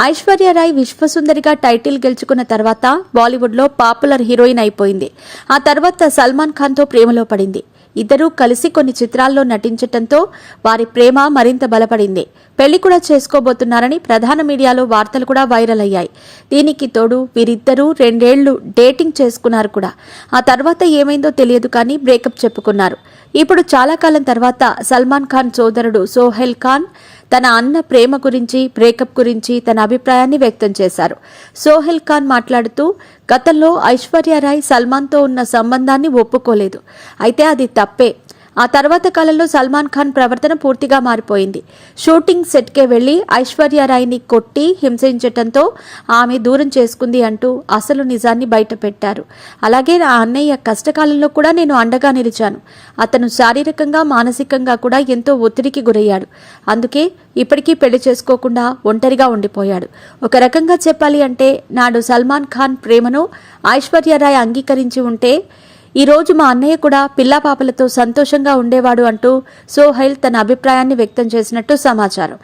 Aishwarya Rai విశ్వసుందరిగా title గెలుచుకున్న తర్వాత బాలీవుడ్లో పాపులర్ హీరోయిన్ అయిపోయింది. ఆ తర్వాత సల్మాన్ ఖాన్తో ప్రేమలో పడింది. ఇద్దరూ కలిసి కొన్ని చిత్రాల్లో నటించటంతో వారి ప్రేమ మరింత బలపడింది. పెళ్లి కూడా చేసుకోబోతున్నారని ప్రధాన మీడియాలో వార్తలు కూడా వైరల్ అయ్యాయి. దీనికి తోడు వీరిద్దరూ 2 ఏళ్లు డేటింగ్ చేసుకున్నారు కూడా. ఆ తర్వాత ఏమైందో తెలియదు కానీ బ్రేకప్ చెప్పుకున్నారు. ఇప్పుడు చాలా కాలం తర్వాత సల్మాన్ ఖాన్ సోదరుడు సోహెల్ ఖాన్ తన అన్న ప్రేమ గురించి, బ్రేకప్ గురించి తన అభిప్రాయాన్ని వ్యక్తం చేశారు. సోహెల్ ఖాన్ మాట్లాడుతూ, గతంలో ఐశ్వర్యరాయ్ సల్మాన్తో ఉన్న సంబంధాన్ని ఒప్పుకోలేదు. అయితే అది తప్పే. ఆ తర్వాత కాలంలో సల్మాన్ ఖాన్ ప్రవర్తన పూర్తిగా మారిపోయింది. షూటింగ్ సెట్కే వెళ్లి ఐశ్వర్యరాయ్ని కొట్టి హింసించటంతో ఆమె దూరం చేసుకుంది అంటూ అసలు నిజాన్ని బయటపెట్టారు. అలాగే నా అన్నయ్య కష్టకాలంలో కూడా నేను అండగా నిలిచాను. అతను శారీరకంగా, మానసికంగా కూడా ఎంతో ఒత్తిడికి గురయ్యాడు. అందుకే ఇప్పటికీ పెళ్లి చేసుకోకుండా ఒంటరిగా ఉండిపోయాడు. ఒక రకంగా చెప్పాలి అంటే నాడు సల్మాన్ ఖాన్ ప్రేమను ఐశ్వర్యరాయ్ అంగీకరించి ఉంటే ఈ రోజు మా అన్నయ్య కూడా పిల్లాపాపలతో సంతోషంగా ఉండేవాడు అంటూ సోహైల్ తన అభిప్రాయాన్ని వ్యక్తం చేసినట్టు సమాచారం.